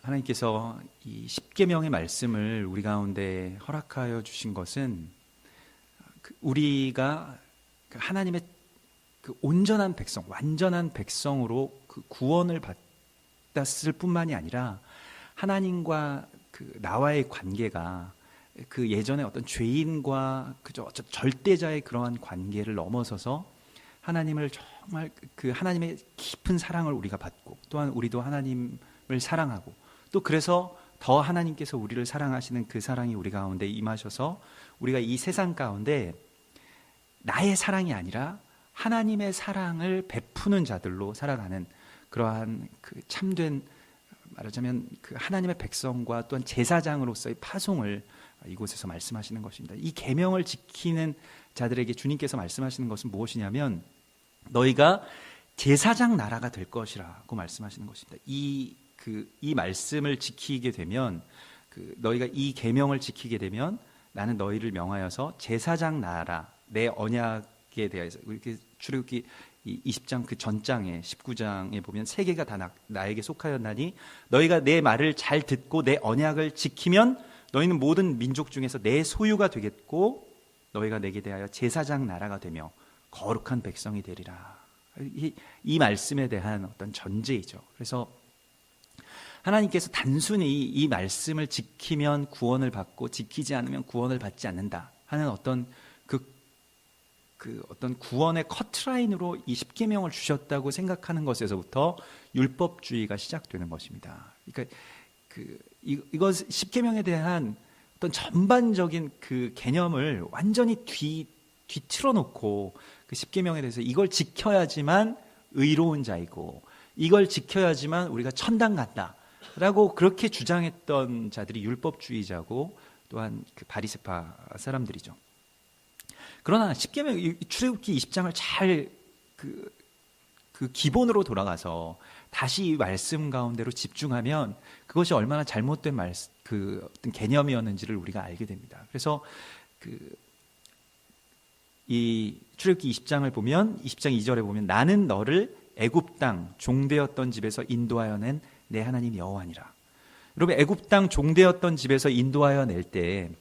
하나님께서 이 십계명의 말씀을 우리 가운데 허락하여 주신 것은 우리가 하나님의 온전한 백성, 완전한 백성으로 구원을 받았을 뿐만이 아니라 하나님과 나와의 관계가 예전에 어떤 죄인과 그저 절대자의 그러한 관계를 넘어서서 하나님을 정말 하나님의 깊은 사랑을 우리가 받고, 또한 우리도 하나님을 사랑하고, 또 그래서 더 하나님께서 우리를 사랑하시는 그 사랑이 우리 가운데 임하셔서 우리가 이 세상 가운데 나의 사랑이 아니라 하나님의 사랑을 베푸는 자들로 살아가는 그러한 참된, 말하자면 하나님의 백성과 또한 제사장으로서의 파송을 이곳에서 말씀하시는 것입니다. 이 계명을 지키는 자들에게 주님께서 말씀하시는 것은 무엇이냐면 너희가 제사장 나라가 될 것이라고 말씀하시는 것입니다. 이 말씀을 지키게 되면, 너희가 이 계명을 지키게 되면 나는 너희를 명하여서 제사장 나라, 내 언약에 대해서, 이렇게 출애굽기 20장 그 전장에 19장에 보면 세 개가 다 나에게 속하였나니 너희가 내 말을 잘 듣고 내 언약을 지키면 너희는 모든 민족 중에서 내 소유가 되겠고 너희가 내게 대하여 제사장 나라가 되며 거룩한 백성이 되리라. 이 말씀에 대한 어떤 전제이죠. 그래서 하나님께서 단순히 이 말씀을 지키면 구원을 받고 지키지 않으면 구원을 받지 않는다 하는 어떤 어떤 구원의 커트라인으로 이 십계명을 주셨다고 생각하는 것에서부터 율법주의가 시작되는 것입니다. 그러니까 이것 십계명에 대한 어떤 전반적인 개념을 완전히 뒤틀어 놓고 십계명에 대해서 이걸 지켜야지만 의로운 자이고 이걸 지켜야지만 우리가 천당 간다라고 그렇게 주장했던 자들이 율법주의자고 또한 바리새파 사람들이죠. 그러나 십계명 출애굽기 20장을 잘 기본으로 돌아가서 다시 이 말씀 가운데로 집중하면 그것이 얼마나 잘못된 어떤 개념이었는지를 우리가 알게 됩니다. 그래서 이 출애굽기 20장을 보면 20장 2절에 보면 나는 너를 애굽 땅 종되었던 집에서 인도하여 낸 내 하나님 여호와니라. 여러분, 애굽 땅 종되었던 집에서 인도하여 낼 때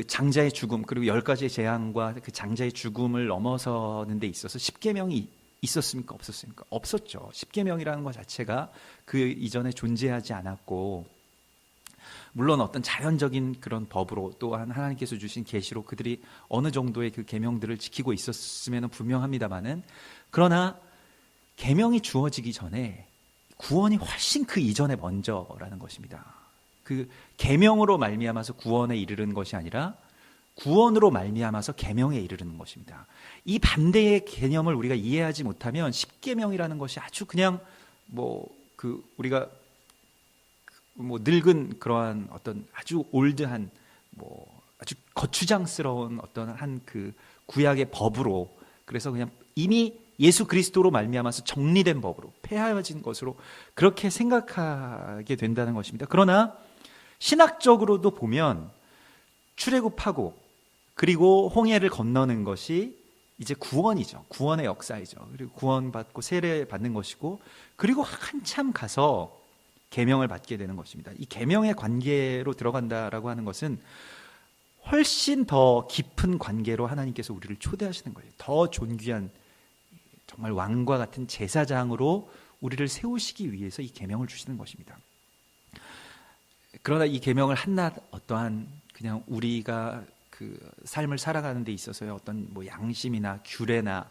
장자의 죽음, 그리고 10가지의 재앙과 장자의 죽음을 넘어서는 데 있어서 십계명이 있었습니까? 없었습니까? 없었죠. 십계명이라는 것 자체가 이전에 존재하지 않았고, 물론 어떤 자연적인 그런 법으로 또한 하나님께서 주신 계시로 그들이 어느 정도의 계명들을 지키고 있었으면 분명합니다만은, 그러나 계명이 주어지기 전에 구원이 훨씬 이전에 먼저라는 것입니다. 계명으로 말미암아서 구원에 이르는 것이 아니라 구원으로 말미암아서 계명에 이르는 것입니다. 이 반대의 개념을 우리가 이해하지 못하면 십계명이라는 것이 아주 그냥 우리가 늙은 그러한 어떤 아주 올드한 아주 거추장스러운 어떤 구약의 법으로, 그래서 그냥 이미 예수 그리스도로 말미암아서 정리된 법으로 폐하여진 것으로 그렇게 생각하게 된다는 것입니다. 그러나 신학적으로도 보면 출애굽하고 그리고 홍해를 건너는 것이 이제 구원이죠. 구원의 역사이죠. 그리고 구원받고 세례받는 것이고, 그리고 한참 가서 계명을 받게 되는 것입니다. 이 계명의 관계로 들어간다라고 하는 것은 훨씬 더 깊은 관계로 하나님께서 우리를 초대하시는 거예요. 더 존귀한 정말 왕과 같은 제사장으로 우리를 세우시기 위해서 이 계명을 주시는 것입니다. 그러나 이 계명을 한낱 어떠한 그냥 우리가 삶을 살아가는 데 있어서의 어떤 양심이나 규례나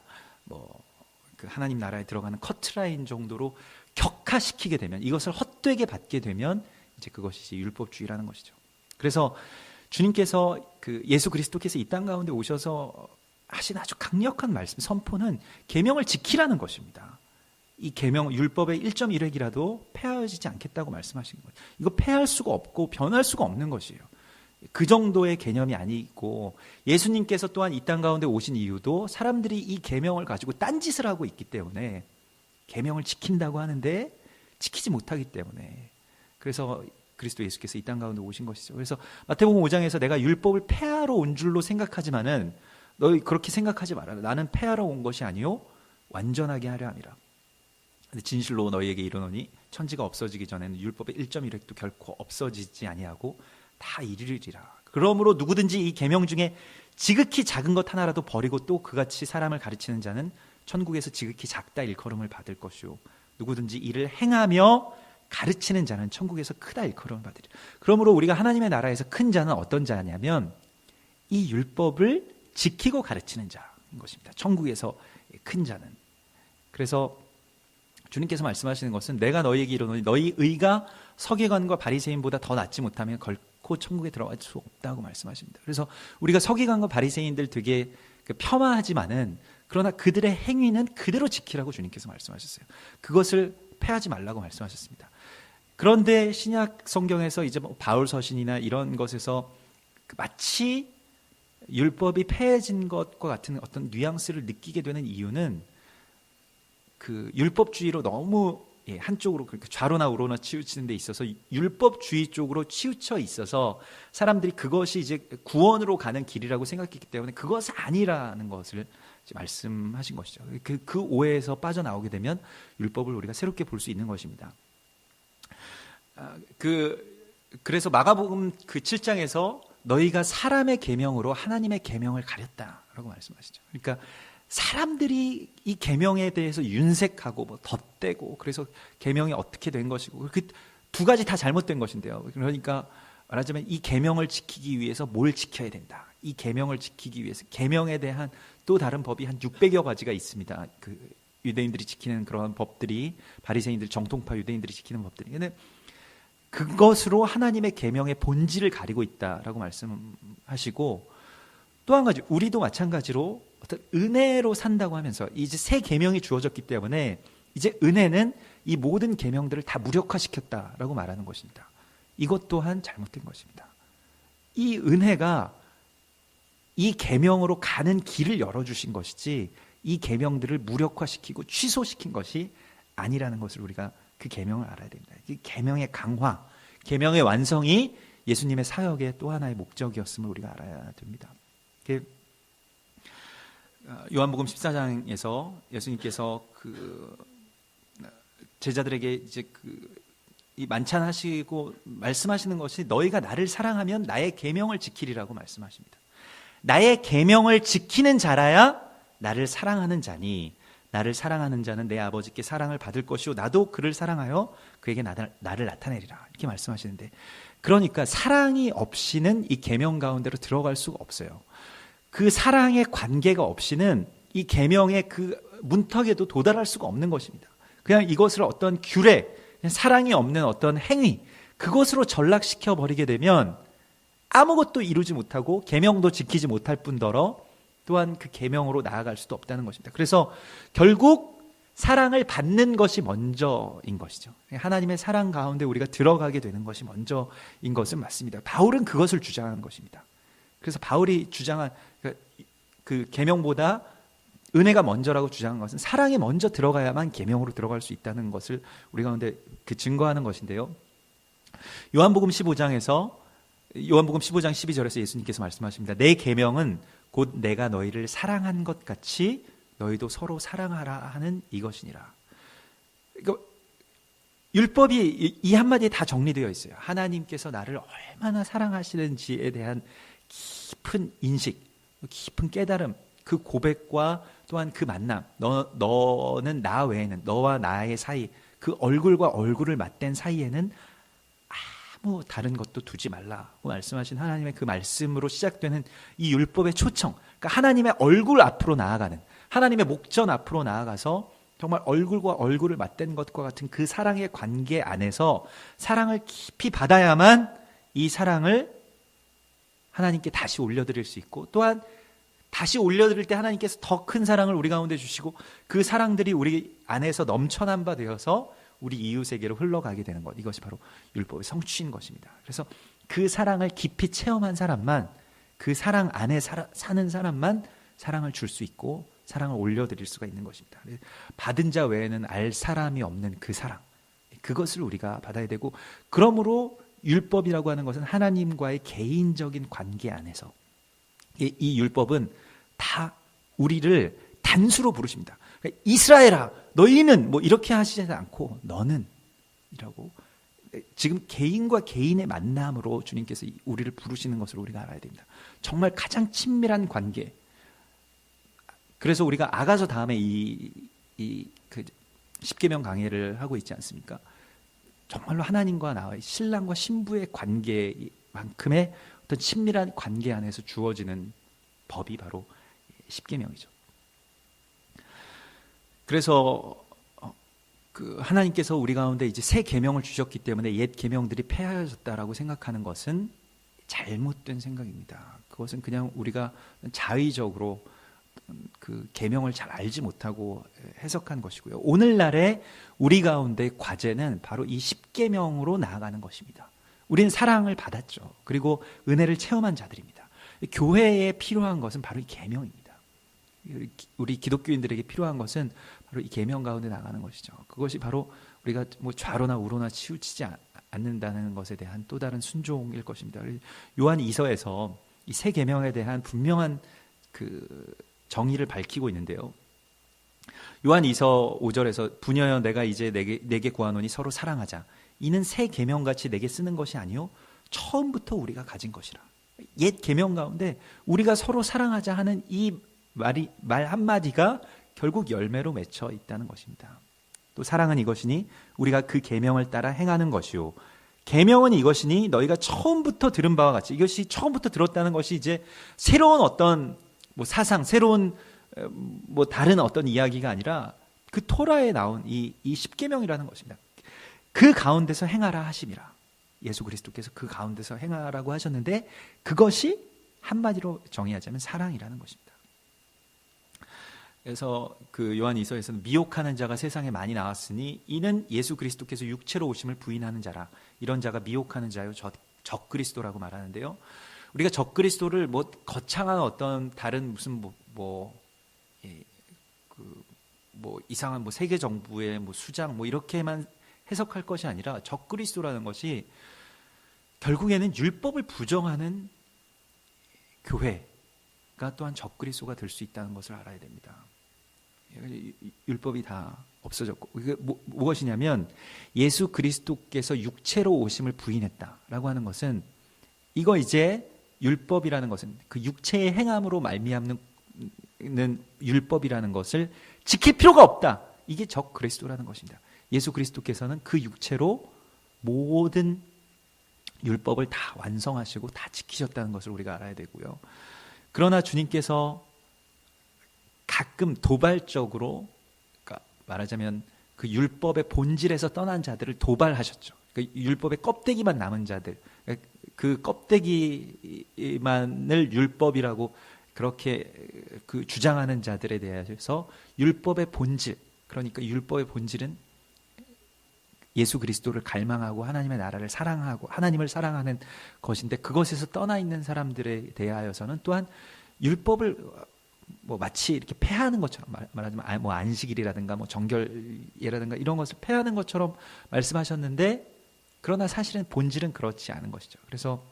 하나님 나라에 들어가는 커트라인 정도로 격화시키게 되면, 이것을 헛되게 받게 되면 이제 그것이 율법주의라는 것이죠. 그래서 주님께서 예수 그리스도께서 이 땅 가운데 오셔서 하신 아주 강력한 말씀, 선포는 계명을 지키라는 것입니다. 이 계명, 율법의 1.1획이라도 폐하여지지 않겠다고 말씀하신 거예요. 이거 폐할 수가 없고 변할 수가 없는 것이에요. 그 정도의 개념이 아니고, 예수님께서 또한 이 땅 가운데 오신 이유도 사람들이 이 계명을 가지고 딴짓을 하고 있기 때문에, 계명을 지킨다고 하는데 지키지 못하기 때문에, 그래서 그리스도 예수께서 이 땅 가운데 오신 것이죠. 그래서 마태복음 5장에서 내가 율법을 폐하러 온 줄로 생각하지만은 너희 그렇게 생각하지 마라. 나는 폐하러 온 것이 아니요 완전하게 하려 함이라. 진실로 너희에게 이르노니 천지가 없어지기 전에는 율법의 1.1획도 결코 없어지지 아니하고 다 이르리라. 그러므로 누구든지 이 계명 중에 지극히 작은 것 하나라도 버리고 또 그같이 사람을 가르치는 자는 천국에서 지극히 작다 일컬음을 받을 것이요 누구든지 이를 행하며 가르치는 자는 천국에서 크다 일컬음을 받으리라. 그러므로 우리가 하나님의 나라에서 큰 자는 어떤 자냐면 이 율법을 지키고 가르치는 자인 것입니다. 천국에서 큰 자는. 그래서 주님께서 말씀하시는 것은 내가 너희에게 이르노니 너희 의가 서기관과 바리새인보다 더 낫지 못하면 결코 천국에 들어갈 수 없다고 말씀하십니다. 그래서 우리가 서기관과 바리새인들 되게 폄하하지만은 그러나 그들의 행위는 그대로 지키라고 주님께서 말씀하셨어요. 그것을 패하지 말라고 말씀하셨습니다. 그런데 신약 성경에서 이제 바울 서신이나 이런 것에서 마치 율법이 폐해진 것과 같은 어떤 뉘앙스를 느끼게 되는 이유는 그 율법주의로 너무 한쪽으로 그렇게 좌로나 우로나 치우치는 데 있어서 율법주의 쪽으로 치우쳐 있어서 사람들이 그것이 이제 구원으로 가는 길이라고 생각했기 때문에 그것은 아니라는 것을 말씀하신 것이죠. 그 오해에서 빠져나오게 되면 율법을 우리가 새롭게 볼 수 있는 것입니다. 그래서 마가복음 그 7장에서 너희가 사람의 계명으로 하나님의 계명을 가렸다라고 말씀하시죠. 그러니까 사람들이 이 계명에 대해서 윤색하고 뭐 덧대고 그래서 계명이 어떻게 된 것이고 그 두 가지 다 잘못된 것인데요. 그러니까 말하자면 이 계명을 지키기 위해서 뭘 지켜야 된다. 이 계명을 지키기 위해서 계명에 대한 또 다른 법이 한 600여 가지가 있습니다. 그 유대인들이 지키는 그런 법들이 바리새인들 정통파 유대인들이 지키는 법들이. 근데 그것으로 하나님의 계명의 본질을 가리고 있다라고 말씀하시고 또 한 가지 우리도 마찬가지로 어떤 은혜로 산다고 하면서 이제 새 계명이 주어졌기 때문에 이제 은혜는 이 모든 계명들을 다 무력화시켰다라고 말하는 것입니다. 이것 또한 잘못된 것입니다. 이 은혜가 이 계명으로 가는 길을 열어주신 것이지 이 계명들을 무력화시키고 취소시킨 것이 아니라는 것을 우리가 그 계명을 알아야 됩니다. 이 계명의 강화, 계명의 완성이 예수님의 사역의 또 하나의 목적이었음을 우리가 알아야 됩니다. 요한복음 14장에서 예수님께서 그 제자들에게 이제 이 만찬하시고 말씀하시는 것이 너희가 나를 사랑하면 나의 계명을 지키리라고 말씀하십니다. 나의 계명을 지키는 자라야 나를 사랑하는 자니 나를 사랑하는 자는 내 아버지께 사랑을 받을 것이요 나도 그를 사랑하여 그에게 나를 나타내리라 이렇게 말씀하시는데 그러니까 사랑이 없이는 이 계명 가운데로 들어갈 수가 없어요. 그 사랑의 관계가 없이는 이 계명의 그 문턱에도 도달할 수가 없는 것입니다. 그냥 이것을 어떤 규례, 사랑이 없는 어떤 행위 그것으로 전락시켜 버리게 되면 아무것도 이루지 못하고 계명도 지키지 못할 뿐더러 또한 그 계명으로 나아갈 수도 없다는 것입니다. 그래서 결국 사랑을 받는 것이 먼저인 것이죠. 하나님의 사랑 가운데 우리가 들어가게 되는 것이 먼저인 것은 맞습니다. 바울은 그것을 주장한 것입니다. 그래서 바울이 주장한 그 계명보다 은혜가 먼저라고 주장한 것은 사랑이 먼저 들어가야만 계명으로 들어갈 수 있다는 것을 우리 가운데 그 증거하는 것인데요. 요한복음 15장 12절에서 예수님께서 말씀하십니다. 내 계명은 곧 내가 너희를 사랑한 것 같이 너희도 서로 사랑하라 하는 이것이니라. 그러니까 율법이 이 한마디에 다 정리되어 있어요. 하나님께서 나를 얼마나 사랑하시는지에 대한 깊은 인식, 깊은 깨달음, 그 고백과 또한 그 만남, 너는 나 외에는 너와 나의 사이, 그 얼굴과 얼굴을 맞댄 사이에는 아무 다른 것도 두지 말라고 말씀하신 하나님의 그 말씀으로 시작되는 이 율법의 초청, 그러니까 하나님의 얼굴 앞으로 나아가는, 하나님의 목전 앞으로 나아가서 정말 얼굴과 얼굴을 맞댄 것과 같은 그 사랑의 관계 안에서 사랑을 깊이 받아야만 이 사랑을 하나님께 다시 올려드릴 수 있고 또한 다시 올려드릴 때 하나님께서 더 큰 사랑을 우리 가운데 주시고 그 사랑들이 우리 안에서 넘쳐난 바 되어서 우리 이웃에게로 흘러가게 되는 것, 이것이 바로 율법의 성취인 것입니다. 그래서 그 사랑을 깊이 체험한 사람만, 그 사랑 안에 사는 사람만 사랑을 줄 수 있고 사랑을 올려드릴 수가 있는 것입니다. 받은 자 외에는 알 사람이 없는 그 사랑, 그것을 우리가 받아야 되고, 그러므로 율법이라고 하는 것은 하나님과의 개인적인 관계 안에서 이 율법은 다 우리를 단수로 부르십니다. 그러니까 이스라엘아 너희는 뭐 이렇게 하시지 않고 너는 이라고 지금 개인과 개인의 만남으로 주님께서 우리를 부르시는 것을 우리가 알아야 됩니다. 정말 가장 친밀한 관계. 그래서 우리가 아가서 다음에 그 십계명 강해를 하고 있지 않습니까? 정말로 하나님과 나와의 신랑과 신부의 관계만큼의 어떤 친밀한 관계 안에서 주어지는 법이 바로 십계명이죠. 그래서 그 하나님께서 우리 가운데 이제 새 계명을 주셨기 때문에 옛 계명들이 폐하여졌다라고 생각하는 것은 잘못된 생각입니다. 그것은 그냥 우리가 자의적으로 그 계명을 잘 알지 못하고 해석한 것이고요. 오늘날의 우리 가운데 과제는 바로 이 십계명으로 나아가는 것입니다. 우리는 사랑을 받았죠. 그리고 은혜를 체험한 자들입니다. 교회에 필요한 것은 바로 이 계명입니다. 우리 기독교인들에게 필요한 것은 바로 이 계명 가운데 나가는 것이죠. 그것이 바로 우리가 뭐 좌로나 우로나 치우치지 않는다는 것에 대한 또 다른 순종일 것입니다. 요한 2서에서 이 새 계명에 대한 분명한 그 정의를 밝히고 있는데요. 요한 2서 5절에서 부녀여 내가 이제 내게 구하노니 서로 사랑하자. 이는 새 계명같이 내게 쓰는 것이 아니요 처음부터 우리가 가진 것이라. 옛 계명 가운데 우리가 서로 사랑하자 하는 이 말 한마디가 결국 열매로 맺혀 있다는 것입니다. 또 사랑은 이것이니 우리가 그 계명을 따라 행하는 것이요 계명은 이것이니 너희가 처음부터 들은 바와 같이 이것이 처음부터 들었다는 것이 이제 새로운 어떤 뭐 사상, 새로운 뭐 다른 어떤 이야기가 아니라 그 토라에 나온 이 십계명이라는 것입니다. 그 가운데서 행하라 하심이라. 예수 그리스도께서 그 가운데서 행하라고 하셨는데 그것이 한마디로 정의하자면 사랑이라는 것입니다. 그래서 그 요한 2서에서는 미혹하는 자가 세상에 많이 나왔으니 이는 예수 그리스도께서 육체로 오심을 부인하는 자라. 이런 자가 미혹하는 자요 적 그리스도라고 말하는데요. 우리가 적 그리스도를 뭐 거창한 어떤 다른 무슨 뭐 이상한 뭐 세계 정부의 뭐 수장 뭐 이렇게만 해석할 것이 아니라 적 그리스도라는 것이 결국에는 율법을 부정하는 교회가 또한 적 그리스도가 될 수 있다는 것을 알아야 됩니다. 율법이 다 없어졌고 이게 무엇이냐면 예수 그리스도께서 육체로 오심을 부인했다라고 하는 것은 이거 이제 율법이라는 것은 그 육체의 행함으로 말미암는 율법이라는 것을 지킬 필요가 없다. 이게 적 그리스도라는 것입니다. 예수 그리스도께서는 그 육체로 모든 율법을 다 완성하시고 다 지키셨다는 것을 우리가 알아야 되고요. 그러나 주님께서 가끔 도발적으로 그러니까 말하자면 그 율법의 본질에서 떠난 자들을 도발하셨죠. 그 율법의 껍데기만 남은 자들, 그 껍데기만을 율법이라고 그렇게 그 주장하는 자들에 대해서 율법의 본질, 그러니까 율법의 본질은 예수 그리스도를 갈망하고 하나님의 나라를 사랑하고 하나님을 사랑하는 것인데 그것에서 떠나 있는 사람들에 대하여서는 또한 율법을 뭐 마치 이렇게 폐하는 것처럼 말하자면 뭐 안식일이라든가 뭐 정결이라든가 이런 것을 폐하는 것처럼 말씀하셨는데 그러나 사실은 본질은 그렇지 않은 것이죠. 그래서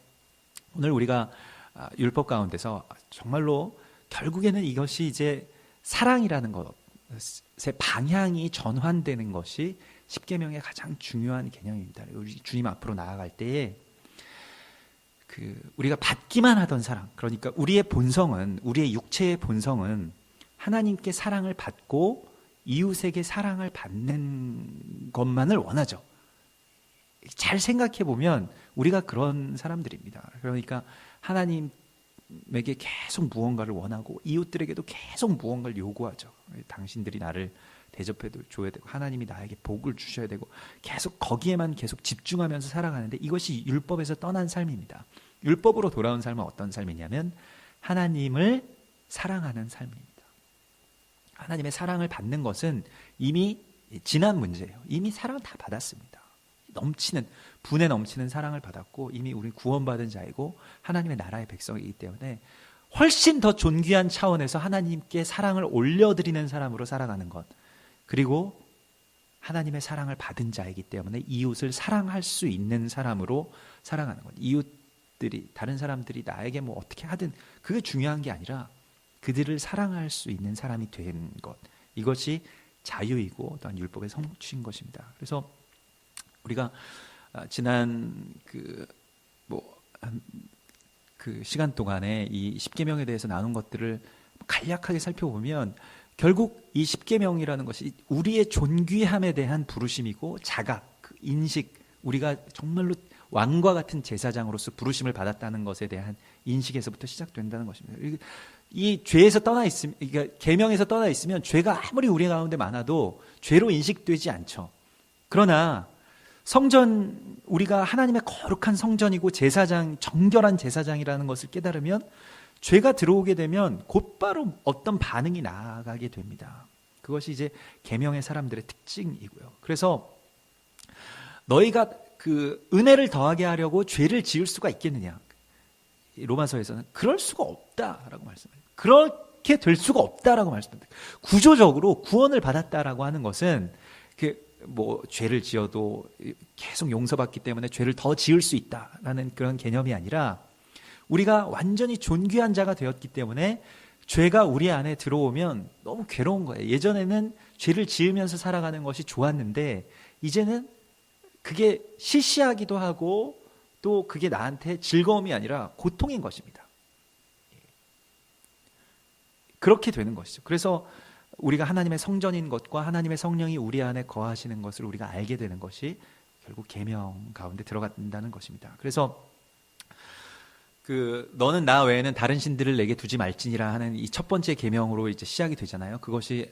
오늘 우리가 율법 가운데서 정말로 결국에는 이것이 이제 사랑이라는 것의 방향이 전환되는 것이 십계명의 가장 중요한 개념입니다. 우리 주님 앞으로 나아갈 때에 우리가 받기만 하던 사랑, 그러니까 우리의 본성은 우리의 육체의 본성은 하나님께 사랑을 받고 이웃에게 사랑을 받는 것만을 원하죠. 잘 생각해 보면 우리가 그런 사람들입니다. 그러니까 하나님에게 계속 무언가를 원하고 이웃들에게도 계속 무언가를 요구하죠. 당신들이 나를 대접해 줘야 되고 하나님이 나에게 복을 주셔야 되고 계속 거기에만 계속 집중하면서 살아가는데 이것이 율법에서 떠난 삶입니다. 율법으로 돌아온 삶은 어떤 삶이냐면 하나님을 사랑하는 삶입니다. 하나님의 사랑을 받는 것은 이미 지난 문제예요. 이미 사랑을 다 받았습니다. 넘치는 분에 넘치는 사랑을 받았고 이미 우리 구원받은 자이고 하나님의 나라의 백성이기 때문에 훨씬 더 존귀한 차원에서 하나님께 사랑을 올려드리는 사람으로 살아가는 것, 그리고 하나님의 사랑을 받은 자이기 때문에 이웃을 사랑할 수 있는 사람으로 살아가는 것. 이웃들이 다른 사람들이 나에게 뭐 어떻게 하든 그게 중요한 게 아니라 그들을 사랑할 수 있는 사람이 된 것, 이것이 자유이고 또한 율법의 성취인 것입니다. 그래서 우리가 지난 그 시간 동안에 이 십계명에 대해서 나눈 것들을 간략하게 살펴보면 결국 이 십계명이라는 것이 우리의 존귀함에 대한 부르심이고 자각, 인식, 우리가 정말로 왕과 같은 제사장으로서 부르심을 받았다는 것에 대한 인식에서부터 시작된다는 것입니다. 이 죄에서 떠나 있으면, 그러니까 계명에서 떠나 있으면 죄가 아무리 우리 가운데 많아도 죄로 인식되지 않죠. 그러나 성전, 우리가 하나님의 거룩한 성전이고 제사장, 정결한 제사장이라는 것을 깨달으면 죄가 들어오게 되면 곧바로 어떤 반응이 나아가게 됩니다. 그것이 이제 계명의 사람들의 특징이고요. 그래서 너희가 그 은혜를 더하게 하려고 죄를 지을 수가 있겠느냐? 로마서에서는 그럴 수가 없다라고 말씀합니다. 그렇게 될 수가 없다라고 말씀합니다. 구조적으로 구원을 받았다라고 하는 것은 죄를 지어도 계속 용서받기 때문에 죄를 더 지을 수 있다라는 그런 개념이 아니라 우리가 완전히 존귀한 자가 되었기 때문에 죄가 우리 안에 들어오면 너무 괴로운 거예요. 예전에는 죄를 지으면서 살아가는 것이 좋았는데 이제는 그게 시시하기도 하고 또 그게 나한테 즐거움이 아니라 고통인 것입니다. 그렇게 되는 것이죠. 그래서 우리가 하나님의 성전인 것과 하나님의 성령이 우리 안에 거하시는 것을 우리가 알게 되는 것이 결국 계명 가운데 들어간다는 것입니다. 그래서 너는 나 외에는 다른 신들을 내게 두지 말지니라 하는 이 첫 번째 계명으로 이제 시작이 되잖아요. 그것이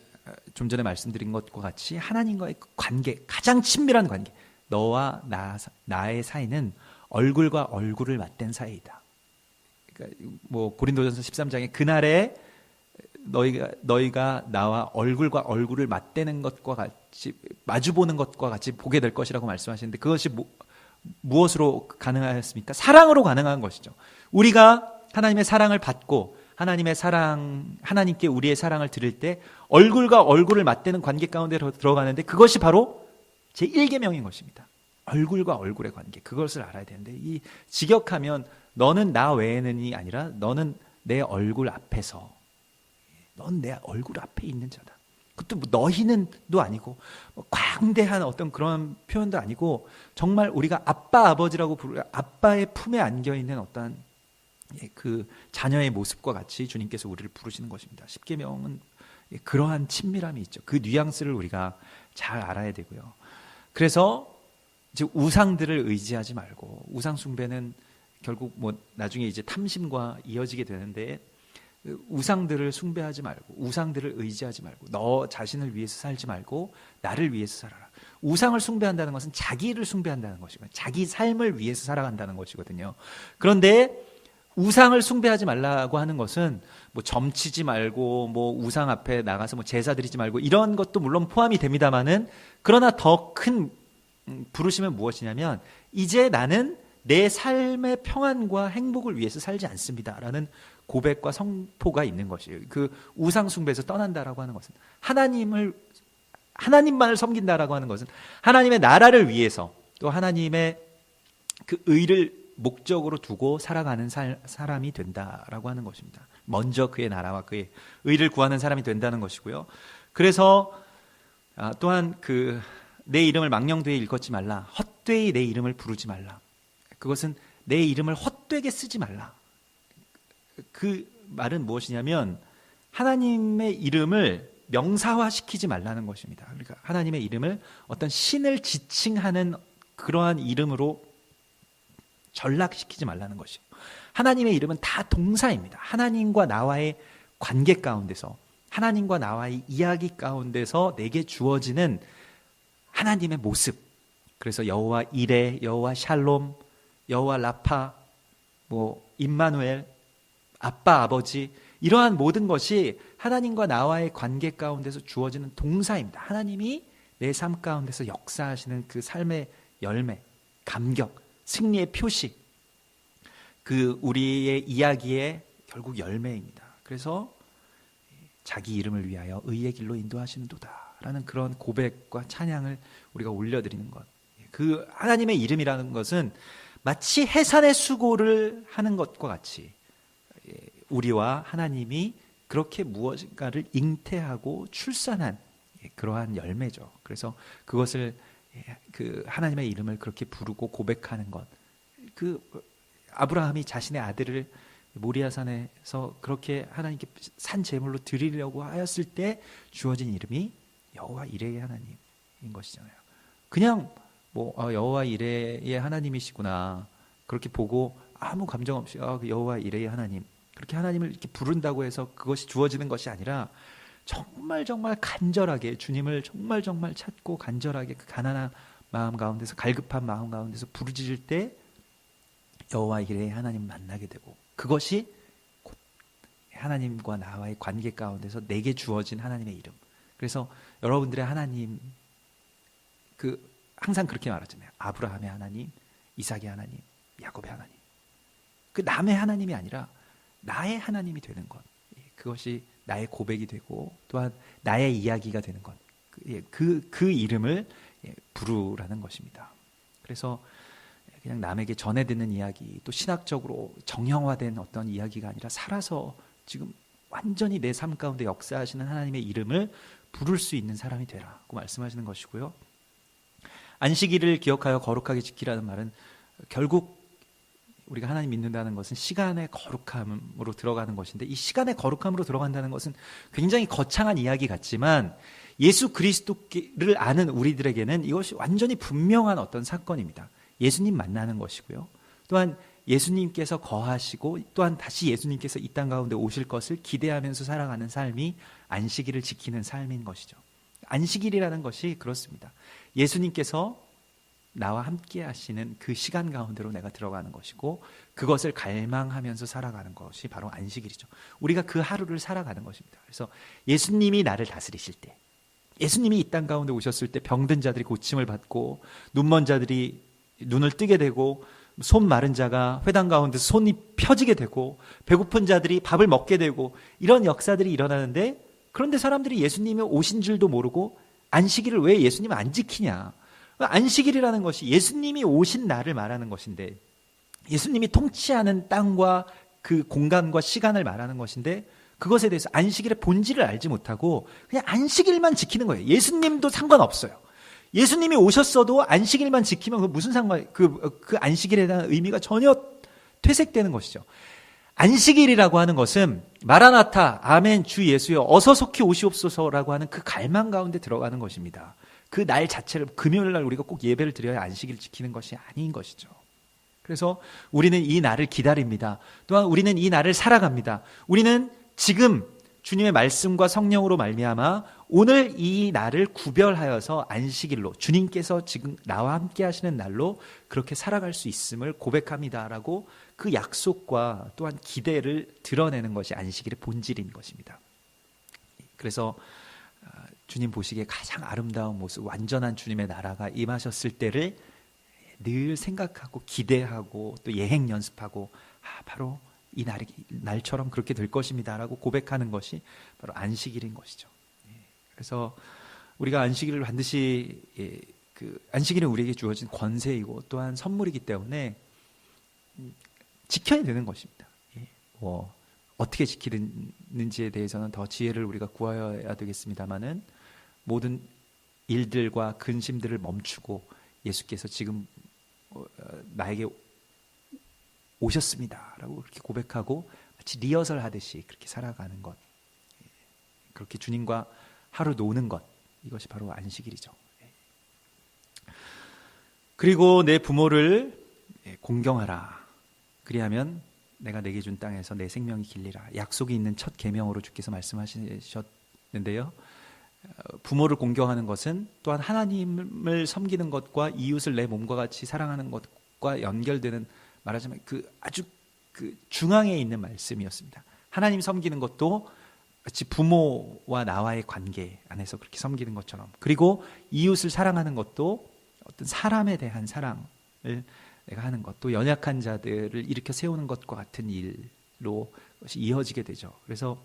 좀 전에 말씀드린 것과 같이 하나님과의 관계, 가장 친밀한 관계, 너와 나의 사이는 얼굴과 얼굴을 맞댄 사이이다. 그러니까 고린도전서 13장에 그날에 너희가 나와 얼굴과 얼굴을 맞대는 것과 같이 마주보는 것과 같이 보게 될 것이라고 말씀하시는데 그것이 무엇으로 가능하였습니까? 사랑으로 가능한 것이죠. 우리가 하나님의 사랑을 받고 하나님께 우리의 사랑을 드릴 때 얼굴과 얼굴을 맞대는 관계 가운데 들어가는데 그것이 바로 제1계명인 것입니다. 얼굴과 얼굴의 관계, 그것을 알아야 되는데 이 직역하면 너는 나 외에는이 아니라 너는 내 얼굴 앞에서, 넌 내 얼굴 앞에 있는 자다. 그것도 너희는도 아니고 광대한 어떤 그런 표현도 아니고 정말 우리가 아빠 아버지라고 부르는 아빠의 품에 안겨 있는 어떠한 그 자녀의 모습과 같이 주님께서 우리를 부르시는 것입니다. 십계명은 그러한 친밀함이 있죠. 그 뉘앙스를 우리가 잘 알아야 되고요. 그래서 이제 우상들을 의지하지 말고, 우상 숭배는 결국 나중에 이제 탐심과 이어지게 되는데 우상들을 숭배하지 말고 우상들을 의지하지 말고 너 자신을 위해서 살지 말고 나를 위해서 살아라. 우상을 숭배한다는 것은 자기를 숭배한다는 것이고 자기 삶을 위해서 살아간다는 것이거든요. 그런데 우상을 숭배하지 말라고 하는 것은 점치지 말고 우상 앞에 나가서 제사 드리지 말고 이런 것도 물론 포함이 됩니다만은, 그러나 더 큰 부르심은 무엇이냐면 이제 나는 내 삶의 평안과 행복을 위해서 살지 않습니다라는 고백과 선포가 있는 것이에요. 그 우상 숭배에서 떠난다라고 하는 것은 하나님만을 섬긴다라고 하는 것은 하나님의 나라를 위해서 또 하나님의 그 의를 목적으로 두고 살아가는 사람이 된다라고 하는 것입니다. 먼저 그의 나라와 그의 의를 구하는 사람이 된다는 것이고요. 그래서 또한 내 이름을 망령되이 일컫지 말라. 헛되이 내 이름을 부르지 말라. 그것은 내 이름을 헛되게 쓰지 말라. 그 말은 무엇이냐면 하나님의 이름을 명사화시키지 말라는 것입니다. 그러니까 하나님의 이름을 어떤 신을 지칭하는 그러한 이름으로 전락시키지 말라는 것이에요. 하나님의 이름은 다 동사입니다. 하나님과 나와의 관계 가운데서, 하나님과 나와의 이야기 가운데서 내게 주어지는 하나님의 모습. 그래서 여호와 이레, 여호와 샬롬, 여호와 라파, 임마누엘, 아빠, 아버지, 이러한 모든 것이 하나님과 나와의 관계 가운데서 주어지는 동사입니다. 하나님이 내 삶 가운데서 역사하시는 그 삶의 열매, 감격, 승리의 표시, 우리의 이야기의 결국 열매입니다. 그래서 자기 이름을 위하여 의의 길로 인도하시는도다 라는 그런 고백과 찬양을 우리가 올려드리는 것. 그 하나님의 이름이라는 것은 마치 해산의 수고를 하는 것과 같이 우리와 하나님이 그렇게 무엇인가를 잉태하고 출산한 그러한 열매죠. 그래서 그것을 그 하나님의 이름을 그렇게 부르고 고백하는 것, 그 아브라함이 자신의 아들을 모리아산에서 그렇게 하나님께 산 제물로 드리려고 하였을 때 주어진 이름이 여호와 이레의 하나님인 것이잖아요. 그냥 뭐 여호와 이레의 하나님이시구나 그렇게 보고 아무 감정 없이 여호와 이레의 하나님 그렇게 하나님을 이렇게 부른다고 해서 그것이 주어지는 것이 아니라 정말 정말 간절하게 주님을 정말 정말 찾고 간절하게 그 가난한 마음 가운데서 갈급한 마음 가운데서 부르짖을 때 여호와 이레의 하나님 만나게 되고 그것이 곧 하나님과 나와의 관계 가운데서 내게 주어진 하나님의 이름. 그래서 여러분들의 하나님 항상 그렇게 말하잖아요. 아브라함의 하나님, 이삭의 하나님, 야곱의 하나님. 그 남의 하나님이 아니라 나의 하나님이 되는 것. 그것이 나의 고백이 되고 또한 나의 이야기가 되는 것. 그 이름을 부르라는 것입니다. 그래서 그냥 남에게 전해 듣는 이야기, 또 신학적으로 정형화된 어떤 이야기가 아니라 살아서 지금 완전히 내 삶 가운데 역사하시는 하나님의 이름을 부를 수 있는 사람이 되라고 말씀하시는 것이고요. 안식일을 기억하여 거룩하게 지키라는 말은 결국 우리가 하나님 믿는다는 것은 시간의 거룩함으로 들어가는 것인데 이 시간의 거룩함으로 들어간다는 것은 굉장히 거창한 이야기 같지만 예수 그리스도를 아는 우리들에게는 이것이 완전히 분명한 어떤 사건입니다. 예수님 만나는 것이고요. 또한 예수님께서 거하시고 또한 다시 예수님께서 이 땅 가운데 오실 것을 기대하면서 살아가는 삶이 안식일을 지키는 삶인 것이죠. 안식일이라는 것이 그렇습니다. 예수님께서 나와 함께 하시는 그 시간 가운데로 내가 들어가는 것이고 그것을 갈망하면서 살아가는 것이 바로 안식일이죠. 우리가 그 하루를 살아가는 것입니다. 그래서 예수님이 나를 다스리실 때 예수님이 이 땅 가운데 오셨을 때 병든 자들이 고침을 받고 눈먼 자들이 눈을 뜨게 되고 손 마른 자가 회당 가운데 손이 펴지게 되고 배고픈 자들이 밥을 먹게 되고 이런 역사들이 일어나는데 그런데 사람들이 예수님이 오신 줄도 모르고 안식일을 왜 예수님은 안 지키냐. 안식일이라는 것이 예수님이 오신 날을 말하는 것인데 예수님이 통치하는 땅과 그 공간과 시간을 말하는 것인데 그것에 대해서 안식일의 본질을 알지 못하고 그냥 안식일만 지키는 거예요. 예수님도 상관없어요. 예수님이 오셨어도 안식일만 지키면 그 무슨 그 안식일에 대한 의미가 전혀 퇴색되는 것이죠. 안식일이라고 하는 것은 마라나타, 아멘, 주 예수여 어서 속히 오시옵소서라고 하는 그 갈망 가운데 들어가는 것입니다. 그 날 자체를 금요일 날 우리가 꼭 예배를 드려야 안식일 지키는 것이 아닌 것이죠. 그래서 우리는 이 날을 기다립니다. 또한 우리는 이 날을 살아갑니다. 우리는 지금 주님의 말씀과 성령으로 말미암아 오늘 이 날을 구별하여서 안식일로 주님께서 지금 나와 함께 하시는 날로 그렇게 살아갈 수 있음을 고백합니다라고 그 약속과 또한 기대를 드러내는 것이 안식일의 본질인 것입니다. 그래서 주님 보시기에 가장 아름다운 모습, 완전한 주님의 나라가 임하셨을 때를 늘 생각하고 기대하고 또 예행 연습하고 바로 이 날처럼 그렇게 될 것입니다라고 고백하는 것이 바로 안식일인 것이죠. 그래서 우리가 안식일을 반드시 안식일은 우리에게 주어진 권세이고 또한 선물이기 때문에 지켜야 되는 것입니다. 어떻게 지키는지에 대해서는 더 지혜를 우리가 구하여야 되겠습니다만은 모든 일들과 근심들을 멈추고 예수께서 지금 나에게 오셨습니다라고 그렇게 고백하고 마치 리허설 하듯이 그렇게 살아가는 것, 그렇게 주님과 하루 노는 것, 이것이 바로 안식일이죠. 그리고 내 부모를 공경하라. 그리하면 내가 내게 준 땅에서 내 생명이 길리라. 약속이 있는 첫 계명으로 주께서 말씀하셨는데요. 부모를 공경하는 것은 또한 하나님을 섬기는 것과 이웃을 내 몸과 같이 사랑하는 것과 연결되는, 말하자면 아주 중앙에 있는 말씀이었습니다. 하나님 섬기는 것도 마치 부모와 나와의 관계 안에서 그렇게 섬기는 것처럼, 그리고 이웃을 사랑하는 것도 어떤 사람에 대한 사랑을 내가 하는 것, 또 연약한 자들을 일으켜 세우는 것과 같은 일로 그것이 이어지게 되죠. 그래서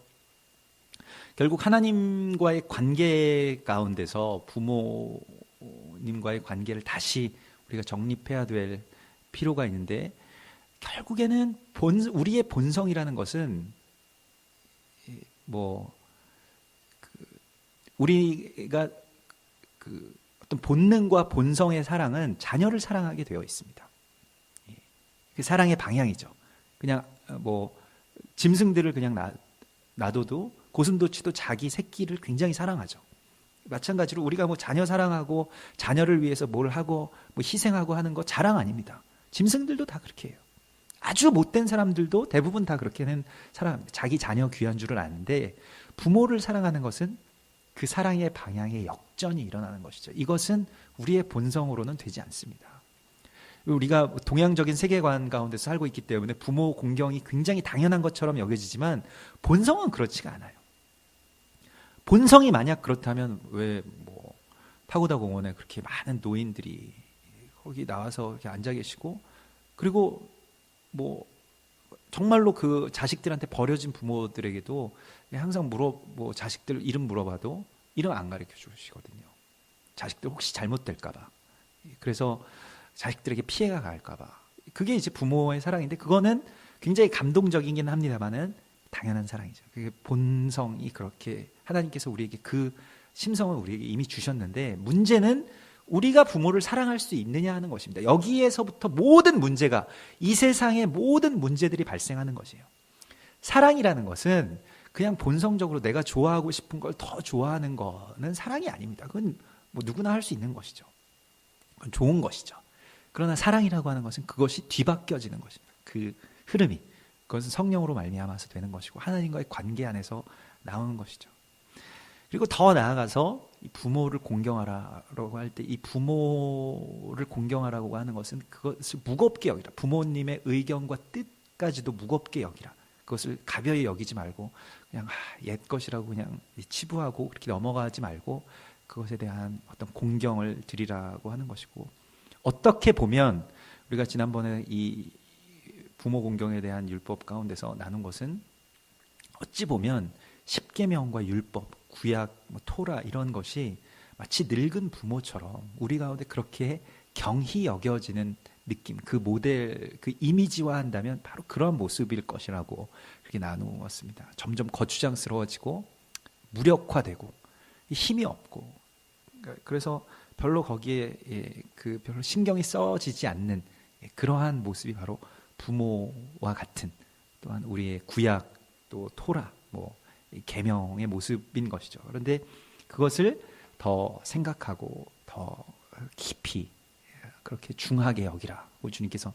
결국 하나님과의 관계 가운데서 부모님과의 관계를 다시 우리가 정립해야 될 필요가 있는데, 결국에는 우리의 본성이라는 것은 뭐 우리가 그 어떤 본능과 본성의 사랑은 자녀를 사랑하게 되어 있습니다. 그 사랑의 방향이죠. 그냥 뭐 짐승들을 그냥 놔둬도 고슴도치도 자기 새끼를 굉장히 사랑하죠. 마찬가지로 우리가 뭐 자녀 사랑하고 자녀를 위해서 뭘 하고 뭐 희생하고 하는 거 자랑 아닙니다. 짐승들도 다 그렇게 해요. 아주 못된 사람들도 대부분 다 그렇게는 사랑합니다. 자기 자녀 귀한 줄을 아는데 부모를 사랑하는 것은 그 사랑의 방향의 역전이 일어나는 것이죠. 이것은 우리의 본성으로는 되지 않습니다. 우리가 동양적인 세계관 가운데 살고 있기 때문에 부모 공경이 굉장히 당연한 것처럼 여겨지지만 본성은 그렇지가 않아요. 본성이 만약 그렇다면 왜 뭐 파고다 공원에 그렇게 많은 노인들이 거기 나와서 이렇게 앉아 계시고, 그리고 뭐 정말로 그 자식들한테 버려진 부모들에게도 항상 뭐 자식들 이름 물어봐도 이름 안 가르쳐 주시거든요. 자식들 혹시 잘못될까 봐. 그래서 자식들에게 피해가 갈까 봐. 그게 이제 부모의 사랑인데, 그거는 굉장히 감동적이긴 합니다만은 당연한 사랑이죠. 그게 본성이 그렇게 하나님께서 우리에게 그 심성을 우리에게 이미 주셨는데, 문제는 우리가 부모를 사랑할 수 있느냐 하는 것입니다. 여기에서부터 모든 문제가, 이 세상의 모든 문제들이 발생하는 것이에요. 사랑이라는 것은 그냥 본성적으로 내가 좋아하고 싶은 걸 더 좋아하는 거는 사랑이 아닙니다. 그건 뭐 누구나 할 수 있는 것이죠. 그건 좋은 것이죠. 그러나 사랑이라고 하는 것은 그것이 뒤바뀌어지는 것입니다. 그 흐름이, 그것은 성령으로 말미암아서 되는 것이고 하나님과의 관계 안에서 나오는 것이죠. 그리고 더 나아가서 이 부모를 공경하라고 할 때, 이 부모를 공경하라고 하는 것은 그것을 무겁게 여기라. 부모님의 의견과 뜻까지도 무겁게 여기라. 그것을 가벼이 여기지 말고 그냥 옛 것이라고 그냥 치부하고 그렇게 넘어가지 말고 그것에 대한 어떤 공경을 드리라고 하는 것이고, 어떻게 보면 우리가 지난번에 이 부모 공경에 대한 율법 가운데서 나눈 것은 어찌 보면 십계명과 율법, 구약, 뭐 토라 이런 것이 마치 늙은 부모처럼 우리 가운데 그렇게 경히 여겨지는 느낌, 그 모델, 그 이미지화한다면 바로 그런 모습일 것이라고 그렇게 나누었습니다. 점점 거추장스러워지고 무력화되고 힘이 없고, 그래서 별로 거기에 별로 신경이 써지지 않는 그러한 모습이 바로 부모와 같은, 또한 우리의 구약, 또 토라, 뭐 계명의 모습인 것이죠. 그런데 그것을 더 생각하고 더 깊이 그렇게 중하게 여기라고 주님께서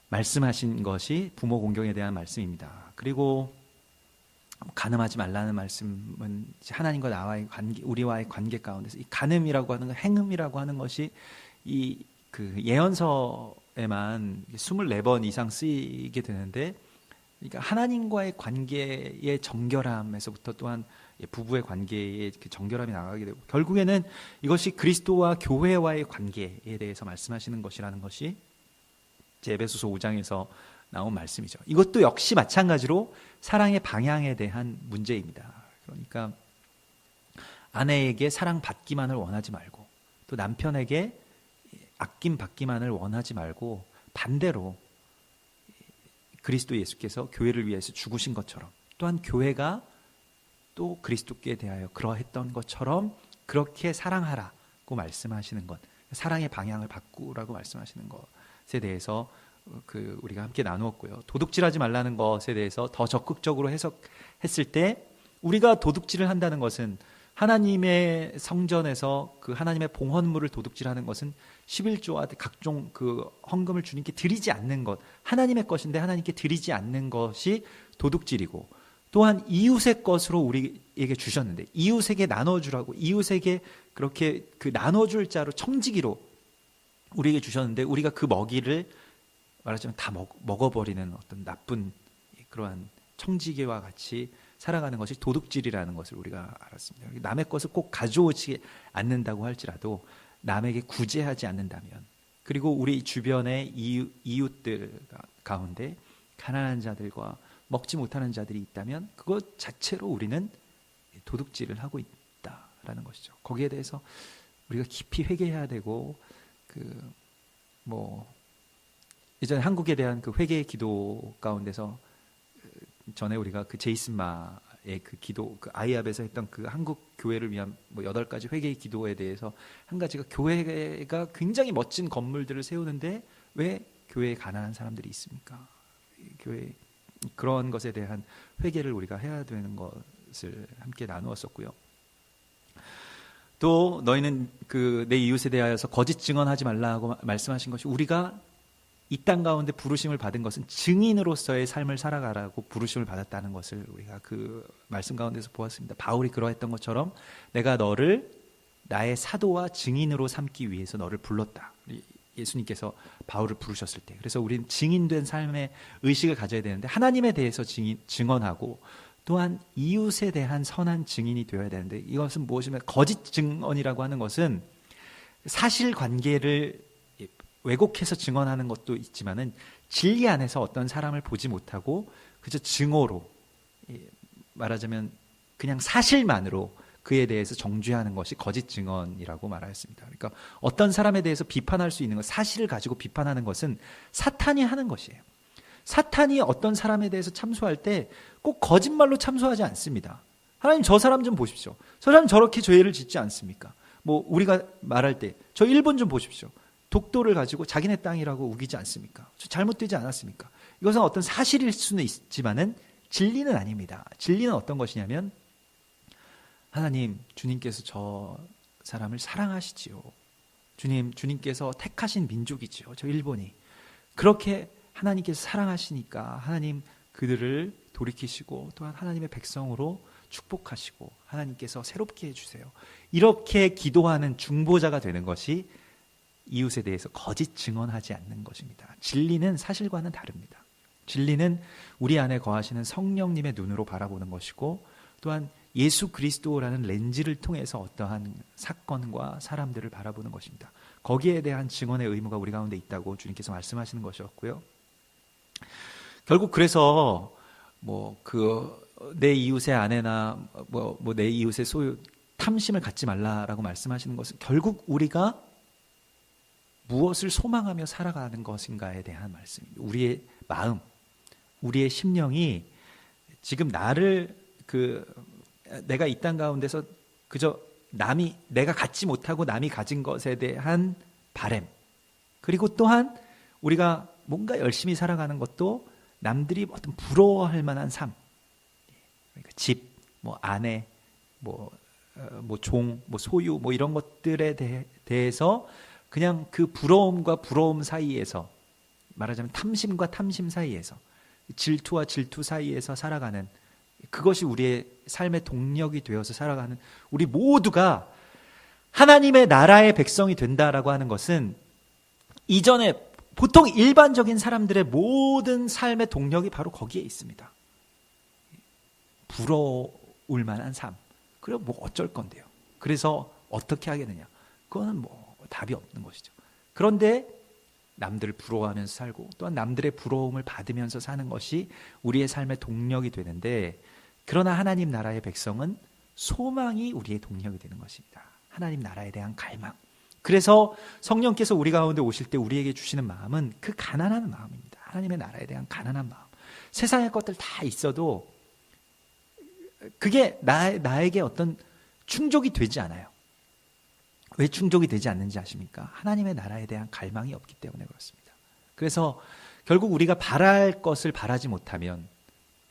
말씀하신 것이 부모 공경에 대한 말씀입니다. 그리고 간음하지 말라는 말씀은 하나님과 나와의 관계, 우리와의 관계 가운데서 이 간음이라고 하는 것, 행음이라고 하는 것이 이 그 예언서에만 24번 이상 쓰이게 되는데, 그러니까 하나님과의 관계의 정결함에서부터 또한 부부의 관계의 그 정결함이 나가게 되고, 결국에는 이것이 그리스도와 교회와의 관계에 대해서 말씀하시는 것이라는 것이 제 에베소서 5장에서 나온 말씀이죠. 이것도 역시 마찬가지로 사랑의 방향에 대한 문제입니다. 그러니까 아내에게 사랑받기만을 원하지 말고, 또 남편에게 아낌 받기만을 원하지 말고, 반대로 그리스도 예수께서 교회를 위해서 죽으신 것처럼, 또한 교회가 또 그리스도께 대하여 그러했던 것처럼 그렇게 사랑하라고 말씀하시는 것, 사랑의 방향을 바꾸라고 말씀하시는 것에 대해서 우리가 함께 나누었고요. 도둑질하지 말라는 것에 대해서 더 적극적으로 해석했을 때, 우리가 도둑질을 한다는 것은 하나님의 성전에서 그 하나님의 봉헌물을 도둑질하는 것은 11조와 각종 그 헌금을 주님께 드리지 않는 것, 하나님의 것인데 하나님께 드리지 않는 것이 도둑질이고, 또한 이웃의 것으로 우리에게 주셨는데 이웃에게 나눠주라고, 이웃에게 그렇게 그 나눠줄 자로 청지기로 우리에게 주셨는데 우리가 그 먹이를 말하자면 다 먹어버리는 어떤 나쁜 그러한 청지기와 같이 살아가는 것이 도둑질이라는 것을 우리가 알았습니다. 남의 것을 꼭 가져오지 않는다고 할지라도 남에게 구제하지 않는다면, 그리고 우리 주변의 이웃들 가운데 가난한 자들과 먹지 못하는 자들이 있다면 그것 자체로 우리는 도둑질을 하고 있다라는 것이죠. 거기에 대해서 우리가 깊이 회개해야 되고, 예전에 한국에 대한 그 회개의 기도 가운데서 전에 우리가 그 제이슨 마의 그 기도, 그 아이압에서 했던 그 한국 교회를 위한 뭐 8가지 회개의 기도에 대해서 한 가지가, 교회가 굉장히 멋진 건물들을 세우는데 왜 교회에 가난한 사람들이 있습니까? 교회 그런 것에 대한 회개를 우리가 해야 되는 것을 함께 나누었었고요. 또 너희는 그 내 이웃에 대하여서 거짓 증언하지 말라고 말씀하신 것이, 우리가 이 땅 가운데 부르심을 받은 것은 증인으로서의 삶을 살아가라고 부르심을 받았다는 것을 우리가 그 말씀 가운데서 보았습니다. 바울이 그러했던 것처럼 내가 너를 나의 사도와 증인으로 삼기 위해서 너를 불렀다. 예수님께서 바울을 부르셨을 때. 그래서 우리는 증인된 삶의 의식을 가져야 되는데, 하나님에 대해서 증언하고 또한 이웃에 대한 선한 증인이 되어야 되는데, 이것은 무엇이냐면, 거짓 증언이라고 하는 것은 사실관계를 왜곡해서 증언하는 것도 있지만은 진리 안에서 어떤 사람을 보지 못하고 그저 증오로, 말하자면 그냥 사실만으로 그에 대해서 정죄하는 것이 거짓 증언이라고 말하였습니다. 그러니까 어떤 사람에 대해서 비판할 수 있는 것, 사실을 가지고 비판하는 것은 사탄이 하는 것이에요. 사탄이 어떤 사람에 대해서 참소할 때 꼭 거짓말로 참소하지 않습니다. 하나님, 저 사람 좀 보십시오. 저 사람 저렇게 죄를 짓지 않습니까? 뭐 우리가 말할 때 저 일본 좀 보십시오. 독도를 가지고 자기네 땅이라고 우기지 않습니까? 저 잘못되지 않았습니까? 이것은 어떤 사실일 수는 있지만은 진리는 아닙니다. 진리는 어떤 것이냐면, 하나님, 주님께서 저 사람을 사랑하시지요. 주님께서 택하신 민족이지요. 저 일본이. 그렇게 하나님께서 사랑하시니까 하나님 그들을 돌이키시고 또한 하나님의 백성으로 축복하시고 하나님께서 새롭게 해주세요. 이렇게 기도하는 중보자가 되는 것이 이웃에 대해서 거짓 증언하지 않는 것입니다. 진리는 사실과는 다릅니다. 진리는 우리 안에 거하시는 성령님의 눈으로 바라보는 것이고, 또한 예수 그리스도라는 렌즈를 통해서 어떠한 사건과 사람들을 바라보는 것입니다. 거기에 대한 증언의 의무가 우리 가운데 있다고 주님께서 말씀하시는 것이었고요. 결국 그래서 내 이웃의 아내나 내 이웃의 소유, 탐심을 갖지 말라라고 말씀하시는 것은 결국 우리가 무엇을 소망하며 살아가는 것인가에 대한 말씀입니다. 우리의 마음, 우리의 심령이 지금 내가 이 땅 가운데서 그저 내가 갖지 못하고 남이 가진 것에 대한 바램, 그리고 또한 우리가 뭔가 열심히 살아가는 것도 남들이 어떤 부러워할 만한 삶, 그러니까 집, 아내, 종, 소유, 이런 것들에 대해서 그냥 그 부러움과 부러움 사이에서, 말하자면 탐심과 탐심 사이에서, 질투와 질투 사이에서 살아가는, 그것이 우리의 삶의 동력이 되어서 살아가는 우리 모두가 하나님의 나라의 백성이 된다라고 하는 것은, 이전에 보통 일반적인 사람들의 모든 삶의 동력이 바로 거기에 있습니다. 부러울 만한 삶. 그럼 어쩔 건데요. 그래서 어떻게 하겠느냐. 그거는 답이 없는 것이죠. 그런데 남들을 부러워하면서 살고 또한 남들의 부러움을 받으면서 사는 것이 우리의 삶의 동력이 되는데, 그러나 하나님 나라의 백성은 소망이 우리의 동력이 되는 것입니다. 하나님 나라에 대한 갈망. 그래서 성령께서 우리 가운데 오실 때 우리에게 주시는 마음은 그 가난한 마음입니다. 하나님의 나라에 대한 가난한 마음. 세상의 것들 다 있어도 그게 나에게 어떤 충족이 되지 않아요. 왜 충족이 되지 않는지 아십니까? 하나님의 나라에 대한 갈망이 없기 때문에 그렇습니다. 그래서 결국 우리가 바랄 것을 바라지 못하면,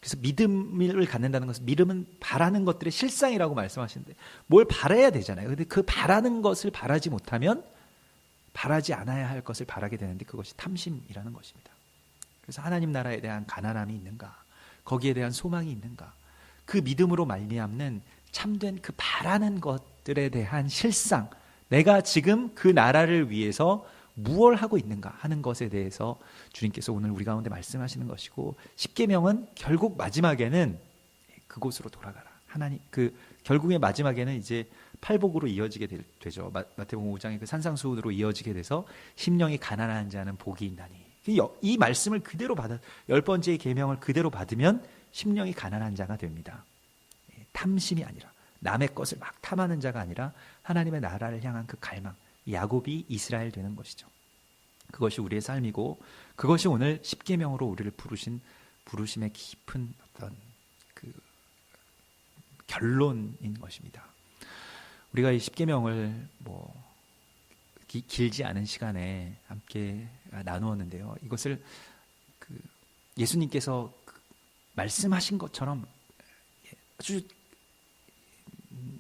그래서 믿음을 갖는다는 것은, 믿음은 바라는 것들의 실상이라고 말씀하시는데 뭘 바라야 되잖아요. 그런데 그 바라는 것을 바라지 못하면 바라지 않아야 할 것을 바라게 되는데, 그것이 탐심이라는 것입니다. 그래서 하나님 나라에 대한 가난함이 있는가, 거기에 대한 소망이 있는가, 그 믿음으로 말미암는 참된 그 바라는 것들에 대한 실상, 내가 지금 그 나라를 위해서 무엇을 하고 있는가 하는 것에 대해서 주님께서 오늘 우리 가운데 말씀하시는 것이고, 십계명은 결국 마지막에는 그곳으로 돌아가라. 하나님, 결국의 마지막에는 이제 팔복으로 이어지게 되죠. 마태복음 5장의 그 산상수훈으로 이어지게 돼서 심령이 가난한 자는 복이 있나니, 이 말씀을 그대로 10번째의 계명을 그대로 받으면 심령이 가난한 자가 됩니다. 탐심이 아니라, 남의 것을 막 탐하는 자가 아니라 하나님의 나라를 향한 그 갈망, 야곱이 이스라엘 되는 것이죠. 그것이 우리의 삶이고, 그것이 오늘 십계명으로 우리를 부르신 부르심의 깊은 어떤 결론인 것입니다. 우리가 이 십계명을 길지 않은 시간에 함께 나누었는데요. 이것을 예수님께서 말씀하신 것처럼 아주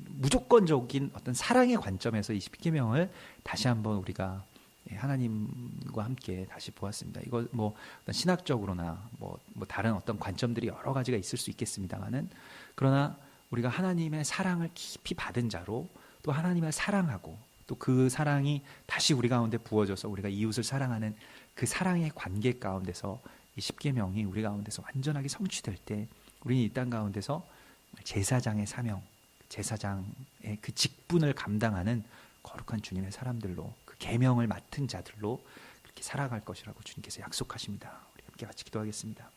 무조건적인 어떤 사랑의 관점에서 이 십계명을 다시 한번 우리가 하나님과 함께 다시 보았습니다. 이거 어떤 신학적으로나 다른 어떤 관점들이 여러 가지가 있을 수 있겠습니다만은, 그러나 우리가 하나님의 사랑을 깊이 받은 자로 또 하나님을 사랑하고 또 그 사랑이 다시 우리 가운데 부어져서 우리가 이웃을 사랑하는 그 사랑의 관계 가운데서 이 십계명이 우리 가운데서 완전하게 성취될 때, 우리는 이 땅 가운데서 제사장의 사명, 제사장의 그 직분을 감당하는 거룩한 주님의 사람들로, 그 계명을 맡은 자들로 그렇게 살아갈 것이라고 주님께서 약속하십니다. 우리 함께 같이 기도하겠습니다.